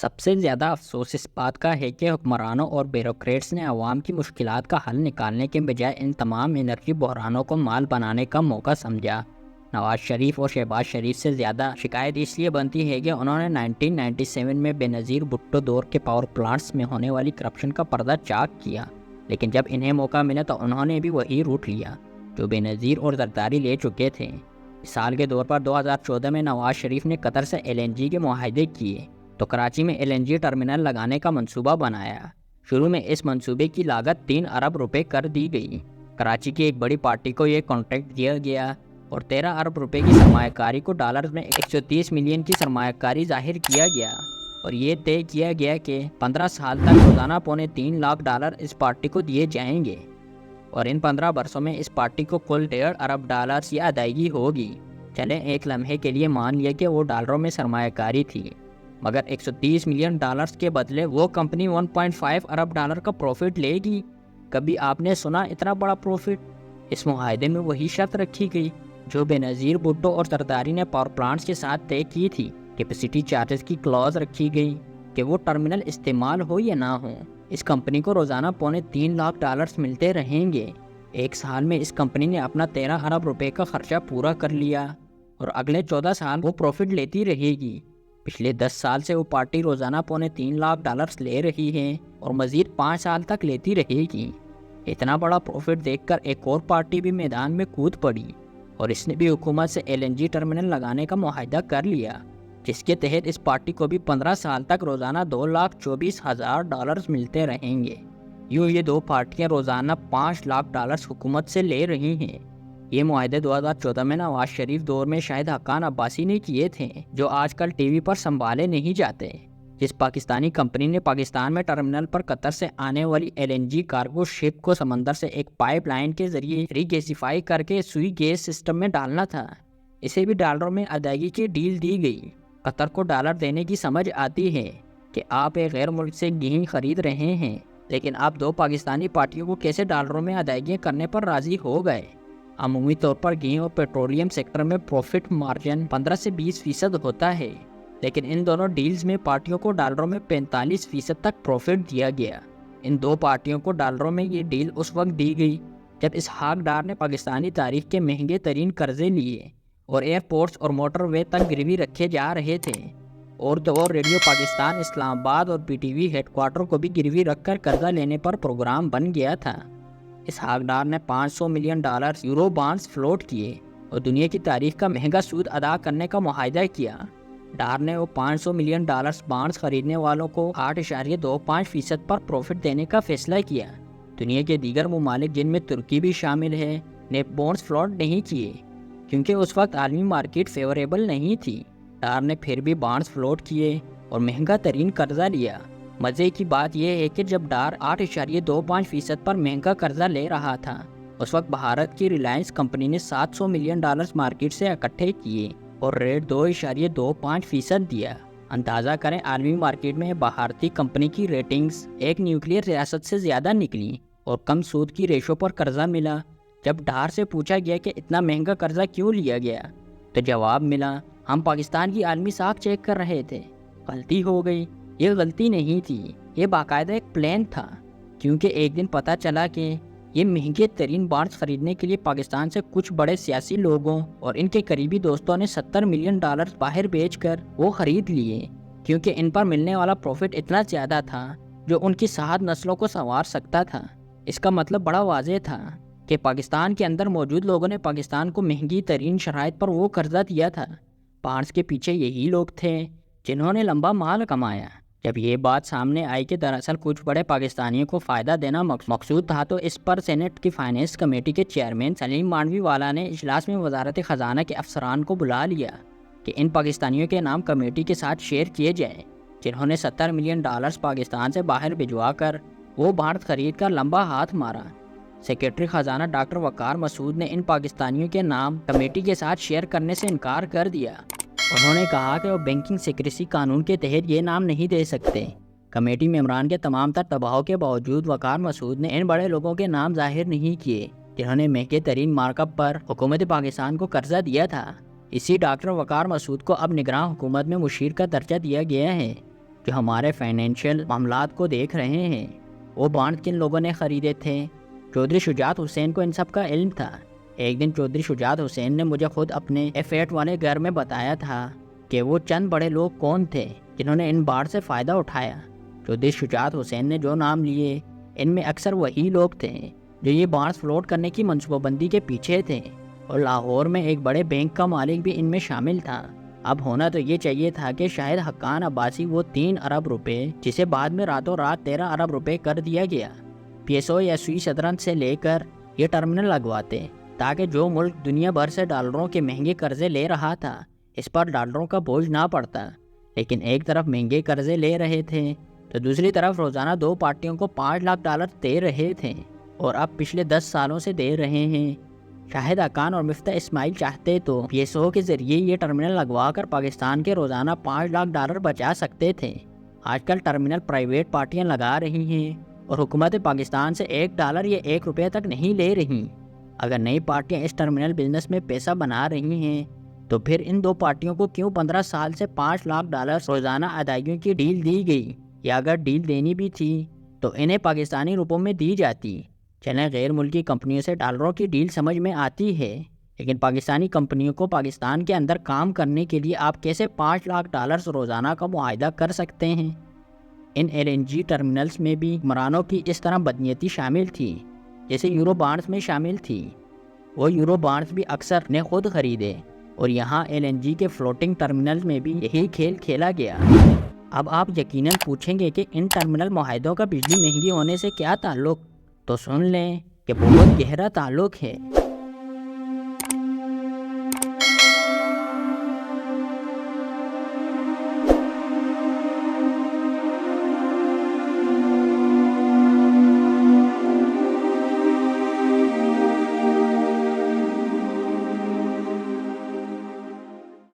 سب سے زیادہ افسوس اس بات کا ہے کہ حکمرانوں اور بیوروکریٹس نے عوام کی مشکلات کا حل نکالنے کے بجائے ان تمام انرجی بحرانوں کو مال بنانے کا موقع سمجھا۔ نواز شریف اور شہباز شریف سے زیادہ شکایت اس لیے بنتی ہے کہ انہوں نے 1997 میں بے نظیر بھٹو دور کے پاور پلانٹس میں ہونے والی کرپشن کا پردہ چاک کیا، لیکن جب انہیں موقع ملا تو انہوں نے بھی وہی روٹ لیا جو بے نظیر اور زرداری لے چکے تھے۔ مثال کے طور پر 2014 میں نواز شریف نے قطر سے LNG کے معاہدے کیے تو کراچی میں LNG ٹرمینل لگانے کا منصوبہ بنایا۔ شروع میں اس منصوبے کی لاگت 3 ارب روپے کر دی گئی۔ کراچی کی ایک بڑی پارٹی کو یہ کانٹریکٹ دیا گیا اور 13 ارب روپے کی سرمایہ کاری کو ڈالرز میں 130 ملین کی سرمایہ کاری ظاہر کیا گیا، اور یہ طے کیا گیا کہ 15 سال تک روزانہ $2.25 لاکھ اس پارٹی کو دیے جائیں گے، اور ان 15 برسوں میں اس پارٹی کو کل $1.5 ارب کی ادائیگی ہوگی۔ چلیں ایک لمحے کے لیے مان لیا کہ وہ ڈالروں میں سرمایہ کاری تھی، مگر 130 ملین ڈالرز کے بدلے وہ کمپنی 1.5 ارب کا پروفٹ لے گی۔ کبھی آپ نے سنا اتنا بڑا پروفٹ؟ اس معاہدے میں وہی شرط رکھی گئی جو بے نظیر بھٹو اور زرداری نے پاور پلانٹس کے ساتھ طے کی تھی۔ کیپیسٹی چارجز کی کلوز رکھی گئی کہ وہ ٹرمینل استعمال ہو یا نہ ہو، اس کمپنی کو روزانہ $2.25 لاکھ ملتے رہیں گے۔ ایک سال میں اس کمپنی نے اپنا 13 ارب روپے کا خرچہ پورا کر لیا اور اگلے 14 سال وہ پروفٹ لیتی رہے گی۔ پچھلے 10 سال سے وہ پارٹی روزانہ $2.25 لاکھ لے رہی ہے اور مزید 5 سال تک لیتی رہے گی۔ اتنا بڑا پروفٹ دیکھ کر ایک اور پارٹی بھی میدان میں کود پڑی اور اس نے بھی حکومت سے LNG ٹرمینل لگانے کا معاہدہ کر لیا، جس کے تحت اس پارٹی کو بھی 15 سال تک روزانہ $2,24,000 ملتے رہیں گے۔ یوں یہ دو پارٹیاں روزانہ $5 لاکھ حکومت سے لے رہی ہیں۔ یہ معاہدے 2014 میں نواز شریف دور میں شاہد حقان عباسی نے کیے تھے، جو آج کل ٹی وی پر سنبھالے نہیں جاتے۔ جس پاکستانی کمپنی نے پاکستان میں ٹرمینل پر قطر سے آنے والی LNG کارگو شپ کو سمندر سے ایک پائپ لائن کے ذریعے ری گیسیفائی کر کے سوئی گیس سسٹم میں ڈالنا تھا، اسے بھی ڈالروں میں ادائیگی کی ڈیل دی گئی۔ قطر کو ڈالر دینے کی سمجھ آتی ہے کہ آپ ایک غیر ملک سے گیہوں خرید رہے ہیں، لیکن آپ دو پاکستانی پارٹیوں کو کیسے ڈالروں میں ادائیگیاں کرنے پر راضی ہو گئے؟ عمومی طور پر گیہوں اور پیٹرولیم سیکٹر میں پروفٹ مارجن 15 سے 20% ہوتا ہے، لیکن ان دونوں ڈیلز میں پارٹیوں کو ڈالروں میں 45% تک پروفٹ دیا گیا۔ ان دو پارٹیوں کو ڈالروں میں یہ ڈیل اس وقت دی گئی جب اسحاق ڈار نے پاکستانی تاریخ کے مہنگے ترین قرضے لیے اور ایئرپورٹس اور موٹر وے تک گروی رکھے جا رہے تھے، اور تو اور ریڈیو پاکستان اسلام آباد اور PTV ہیڈ کوارٹر کو بھی گروی رکھ کر قرضہ لینے پر پروگرام بن گیا تھا۔ اسحاق ڈار نے $500 ملین یورو بانڈز فلوٹ کیے اور دنیا کی تاریخ کا مہنگا سود ادا کرنے کا معاہدہ کیا۔ ڈار نے وہ $500 ملین بانڈز خریدنے والوں کو 8.25% پر پروفٹ دینے کا فیصلہ کیا۔ دنیا کے دیگر ممالک جن میں ترکی بھی شامل ہے نے بانڈز فلوٹ نہیں کیے کیونکہ اس وقت عالمی مارکیٹ فیوریبل نہیں تھی۔ ڈار نے پھر بھی بانڈز فلوٹ کیے اور مہنگا ترین قرضہ لیا۔ مزے کی بات یہ ہے کہ جب ڈار 8.25% پر مہنگا قرضہ لے رہا تھا، اس وقت بھارت کی ریلائنس کمپنی نے $700 ملین مارکیٹ سے اکٹھے کیے اور ریٹ 2.25% دیا۔ اندازہ کریں عالمی مارکیٹ میں بھارتی کمپنی کی ریٹنگز ایک نیوکلیئر ریاست سے زیادہ نکلی اور کم سود کی ریشو پر قرضہ ملا۔ جب ڈار سے پوچھا گیا کہ اتنا مہنگا قرضہ کیوں لیا گیا تو جواب ملا، ہم پاکستان کی عالمی ساکھ چیک کر رہے تھے۔ غلطی ہو گئی۔ یہ غلطی نہیں تھی، یہ باقاعدہ ایک پلان تھا، کیونکہ ایک دن پتہ چلا کہ یہ مہنگے ترین بانڈز خریدنے کے لیے پاکستان سے کچھ بڑے سیاسی لوگوں اور ان کے قریبی دوستوں نے $70 ملین باہر بیچ کر وہ خرید لیے، کیونکہ ان پر ملنے والا پروفٹ اتنا زیادہ تھا جو ان کی 7 نسلوں کو سنوار سکتا تھا۔ اس کا مطلب بڑا واضح تھا کہ پاکستان کے اندر موجود لوگوں نے پاکستان کو مہنگی ترین شرائط پر وہ قرضہ دیا تھا۔ بانڈز کے پیچھے یہی لوگ تھے جنہوں نے لمبا مال کمایا۔ جب یہ بات سامنے آئی کہ دراصل کچھ بڑے پاکستانیوں کو فائدہ دینا مقصود تھا تو اس پر سینٹ کی فائنانس کمیٹی کے چیئرمین سلیم مانوی والا نے اجلاس میں وزارت خزانہ کے افسران کو بلا لیا کہ ان پاکستانیوں کے نام کمیٹی کے ساتھ شیئر کیے جائیں جنہوں نے $70 ملین پاکستان سے باہر بھجوا کر وہ بانڈ خرید کر لمبا ہاتھ مارا۔ سیکرٹری خزانہ ڈاکٹر وقار مسعود نے ان پاکستانیوں کے نام کمیٹی کے ساتھ شیئر کرنے سے انکار کر دیا۔ انہوں نے کہا کہ وہ بینکنگ سیکریسی قانون کے تحت یہ نام نہیں دے سکتے۔ کمیٹی ممبران کے تمام تر دباؤ کے باوجود وقار مسعود نے ان بڑے لوگوں کے نام ظاہر نہیں کیے جنہوں نے مہنگے ترین مارک اپ پر حکومت پاکستان کو قرضہ دیا تھا۔ اسی ڈاکٹر وقار مسعود کو اب نگراں حکومت میں مشیر کا درجہ دیا گیا ہے۔ جو ہمارے فائنینشیل معاملات کو دیکھ رہے ہیں۔ وہ بانڈ کن لوگوں نے خریدے تھے؟ چودھری شجاعت حسین کو ان سب کا علم تھا۔ ایک دن چودھری شجاعت حسین نے مجھے خود اپنے F8 والے گھر میں بتایا تھا کہ وہ چند بڑے لوگ کون تھے جنہوں نے ان بانڈ سے فائدہ اٹھایا۔ چودھری شجاعت حسین نے جو نام لیے ان میں اکثر وہی لوگ تھے جو یہ بانڈز فلوٹ کرنے کی منصوبہ بندی کے پیچھے تھے، اور لاہور میں ایک بڑے بینک کا مالک بھی ان میں شامل تھا۔ اب ہونا تو یہ چاہیے تھا کہ شاید حقان عباسی وہ 3 ارب روپے جسے بعد میں راتوں رات 13 ارب روپے کر دیا گیا، PSO یا سوئی صدرن سے لے کر یہ ٹرمینل لگواتے، تاکہ جو ملک دنیا بھر سے ڈالروں کے مہنگے قرضے لے رہا تھا اس پر ڈالروں کا بوجھ نہ پڑتا۔ لیکن ایک طرف مہنگے قرضے لے رہے تھے تو دوسری طرف روزانہ 2 پارٹیوں کو $5 لاکھ دے رہے تھے، اور اب پچھلے 10 سالوں سے دے رہے ہیں۔ شاہد حقان اور مفتاح اسماعیل چاہتے تو PSO کے ذریعے یہ ٹرمینل لگوا کر پاکستان کے روزانہ $5 لاکھ بچا سکتے تھے۔ آج کل ٹرمینل پرائیویٹ پارٹیاں لگا رہی ہیں اور حکومت پاکستان سے $1 یا $1 تک نہیں لے رہی۔ اگر نئی پارٹیاں اس ٹرمینل بزنس میں پیسہ بنا رہی ہیں تو پھر ان 2 پارٹیوں کو کیوں 15 سال سے $5 لاکھ روزانہ ادائیگیوں کی ڈیل دی گئی؟ یا اگر ڈیل دینی بھی تھی تو انہیں پاکستانی روپوں میں دی جاتی۔ چلیں غیر ملکی کمپنیوں سے ڈالروں کی ڈیل سمجھ میں آتی ہے، لیکن پاکستانی کمپنیوں کو پاکستان کے اندر کام کرنے کے لیے آپ کیسے $5 لاکھ روزانہ کا معاہدہ کر سکتے ہیں؟ ان LNG ٹرمینلز میں بھی حکمرانوں کی اس طرح بدنیتی شامل تھی جیسے یورو بانڈز میں شامل تھی۔ وہ یورو بانڈز بھی اکثر نے خود خریدے، اور یہاں LNG کے فلوٹنگ ٹرمینلز میں بھی یہی کھیل کھیلا گیا۔ اب آپ یقیناً پوچھیں گے کہ ان ٹرمینل معاہدوں کا بجلی مہنگی ہونے سے کیا تعلق؟ تو سن لیں کہ بہت گہرا تعلق ہے۔